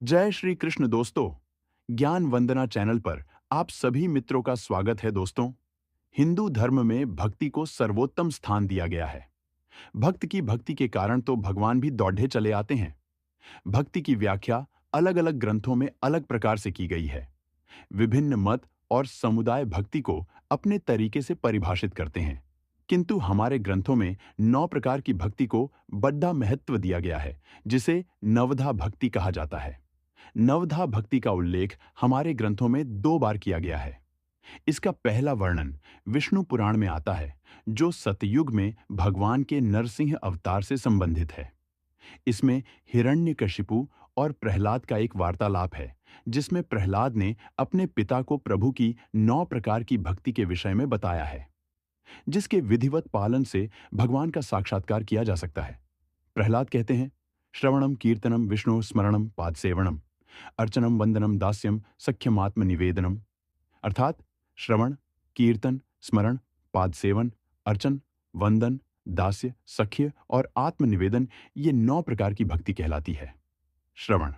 जय श्री कृष्ण दोस्तों। ज्ञान वंदना चैनल पर आप सभी मित्रों का स्वागत है दोस्तों। हिंदू धर्म में भक्ति को सर्वोत्तम स्थान दिया गया है। भक्त की भक्ति के कारण तो भगवान भी दौड़े चले आते हैं। भक्ति की व्याख्या अलग अलग ग्रंथों में अलग प्रकार से की गई है। विभिन्न मत और समुदाय भक्ति को अपने तरीके से परिभाषित करते हैं, किंतु हमारे ग्रंथों में 9 प्रकार की भक्ति को बड़ा महत्व दिया गया है, जिसे नवधा भक्ति कहा जाता है। नवधा भक्ति का उल्लेख हमारे ग्रंथों में 2 बार किया गया है। इसका पहला वर्णन विष्णु पुराण में आता है, जो सतयुग में भगवान के नरसिंह अवतार से संबंधित है। इसमें हिरण्यकशिपु और प्रहलाद का एक वार्तालाप है, जिसमें प्रहलाद ने अपने पिता को प्रभु की 9 प्रकार की भक्ति के विषय में बताया है, जिसके विधिवत पालन से भगवान का साक्षात्कार किया जा सकता है। प्रहलाद कहते हैं, श्रवणम कीर्तनम विष्णु स्मरणम पाद सेवनम अर्चनम वंदनम दास्यम सख्यमात्म निवेदनम। अर्थात श्रवण, कीर्तन, स्मरण, पाद सेवन, अर्चन, वंदन, दास्य, सख्य और आत्मनिवेदन, ये 9 प्रकार की भक्ति कहलाती है। श्रवण,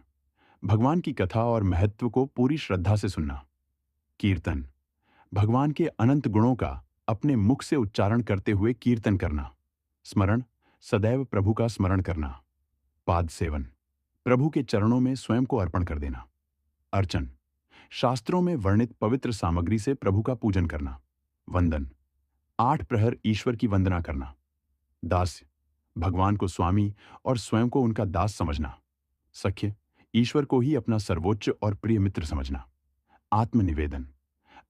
भगवान की कथा और महत्व को पूरी श्रद्धा से सुनना। कीर्तन, भगवान के अनंत गुणों का अपने मुख से उच्चारण करते हुए कीर्तन करना। स्मरण, सदैव प्रभु का स्मरण करना। पाद सेवन, प्रभु के चरणों में स्वयं को अर्पण कर देना। अर्चन, शास्त्रों में वर्णित पवित्र सामग्री से प्रभु का पूजन करना। वंदन, 8 प्रहर ईश्वर की वंदना करना। दास्य, भगवान को स्वामी और स्वयं को उनका दास समझना। सख्य, ईश्वर को ही अपना सर्वोच्च और प्रिय मित्र समझना। आत्मनिवेदन,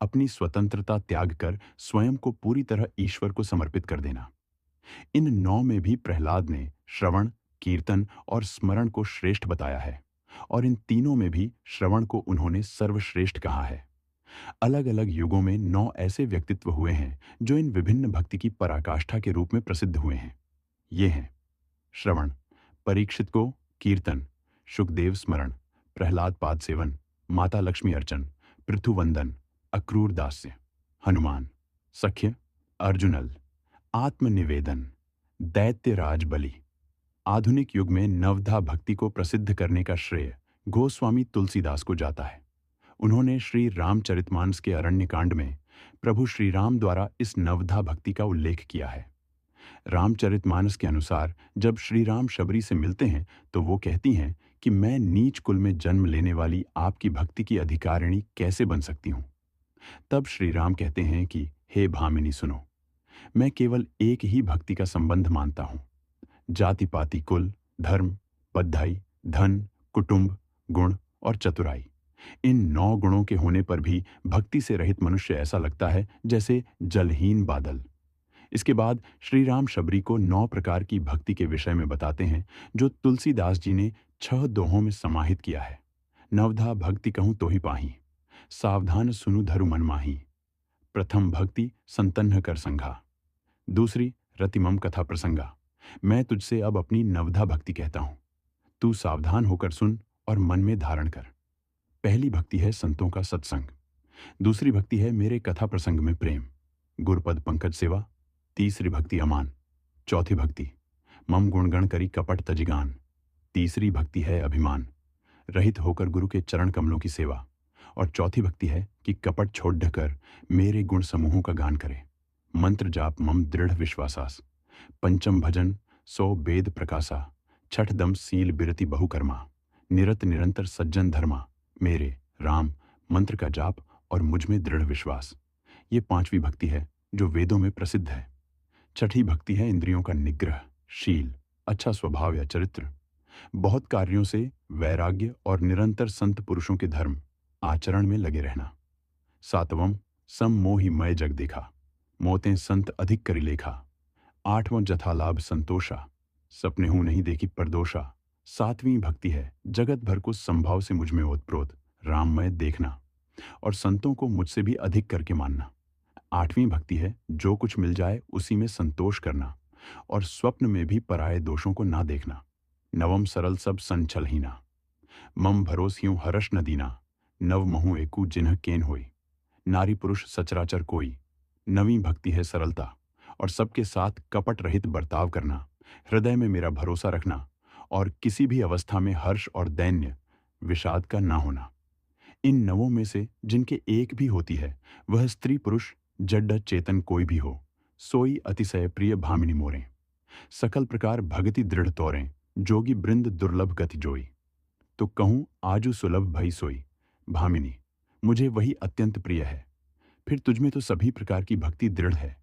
अपनी स्वतंत्रता त्याग कर स्वयं को पूरी तरह ईश्वर को समर्पित कर देना। इन 9 में भी प्रहलाद ने श्रवण, कीर्तन और स्मरण को श्रेष्ठ बताया है, और इन तीनों में भी श्रवण को उन्होंने सर्वश्रेष्ठ कहा है। अलग अलग युगों में 9 ऐसे व्यक्तित्व हुए हैं जो इन विभिन्न भक्ति की पराकाष्ठा के रूप में प्रसिद्ध हुए हैं। ये हैं श्रवण, परीक्षित को कीर्तन, शुकदेव स्मरण, प्रहलाद पाद सेवन, माता लक्ष्मी अर्चन, पृथुवंदन, अक्रूर दास्य। हनुमान, सख्य, अर्जुनल, आत्मनिवेदन, दैत्यराज बलि। आधुनिक युग में नवधा भक्ति को प्रसिद्ध करने का श्रेय गोस्वामी तुलसीदास को जाता है। उन्होंने श्री रामचरितमानस के अरण्यकांड में प्रभु श्री राम द्वारा इस नवधा भक्ति का उल्लेख किया है। रामचरितमानस के अनुसार जब श्री राम शबरी से मिलते हैं तो वो कहती हैं कि मैं नीच कुल में जन्म लेने वाली आपकी भक्ति की अधिकारिणी कैसे बन सकती हूँ। तब श्री राम कहते हैं कि हे भामिनी सुनो, मैं केवल एक ही भक्ति का संबंध मानता हूँ। जाति पाति, कुल, धर्म, पद्धाई, धन, कुटुंब, गुण और चतुराई, इन 9 गुणों के होने पर भी भक्ति से रहित मनुष्य ऐसा लगता है जैसे जलहीन बादल। इसके बाद श्री राम शबरी को 9 प्रकार की भक्ति के विषय में बताते हैं, जो तुलसीदास जी ने 6 दोहों में समाहित किया है। नवधा भक्ति कहूं तो ही पाही, सावधान सुनु धरु मन माही। प्रथम भक्ति संतन्न कर संघा, दूसरी रतिमम कथा प्रसंगा। मैं तुझसे अब अपनी नवधा भक्ति कहता हूं, तू सावधान होकर सुन और मन में धारण कर। पहली भक्ति है संतों का सत्संग, दूसरी भक्ति है मेरे कथा प्रसंग में प्रेम, गुरपद पंकज सेवा। तीसरी भक्ति अमान, चौथी भक्ति मम गुणगण करी कपट तजिगान। तीसरी भक्ति है अभिमान, रहित होकर गुरु के चरण कमलों की सेवा। और चौथी भक्ति है कि कपट छोड़ ढकर मेरे गुण समूहों का गान करे। मंत्र जाप मम दृढ़ विश्वासास, पंचम भजन सो वेद प्रकाशा। छठ दम सील बिरति बहुकर्मा, निरत निरंतर सज्जन धर्मा। मेरे राम मंत्र का जाप और मुझ में दृढ़ विश्वास, ये 5वीं भक्ति है जो वेदों में प्रसिद्ध है। छठी भक्ति है इंद्रियों का निग्रह, शील, अच्छा स्वभाव या चरित्र, बहुत कार्यों से वैराग्य और निरंतर संत पुरुषों के धर्म आचरण में लगे रहना। सातवम सम मोहि मय जग देखा, मोतें संत अधिक करी लेखा। आठवां जथा लाभ संतोषा, सपने हूं नहीं देखी परदोषा। 7वीं भक्ति है जगत भर को संभाव से मुझ में ओतप्रोत राममय देखना और संतों को मुझसे भी अधिक करके मानना। 8वीं भक्ति है जो कुछ मिल जाए उसी में संतोष करना और स्वप्न में भी पराये दोषों को ना देखना। 9वम सरल सब संचलहीना, मम भरोस ह्यूं हर्ष न दीना। नव महु एकू जिन्ह केन होई, नारी पुरुष सचराचर कोई। 9वीं भक्ति है सरलता और सबके साथ कपट रहित बर्ताव करना, हृदय में मेरा भरोसा रखना और किसी भी अवस्था में हर्ष और दैन्य विषाद का ना होना। इन नवों में से जिनके एक भी होती है, वह स्त्री पुरुष जड्ड चेतन कोई भी हो, सोई अतिशय प्रिय भामिनी मोरें। सकल प्रकार भगति दृढ़ तोरें, जोगी बृंद दुर्लभ गति जोई। तो कहूँ आजू सुलभ भई सोई, भामिनी मुझे वही अत्यंत प्रिय है। फिर तुझमें तो सभी प्रकार की भक्ति दृढ़ है,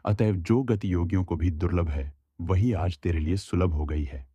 अतएव जो गति योगियों को भी दुर्लभ है, वही आज तेरे लिए सुलभ हो गई है।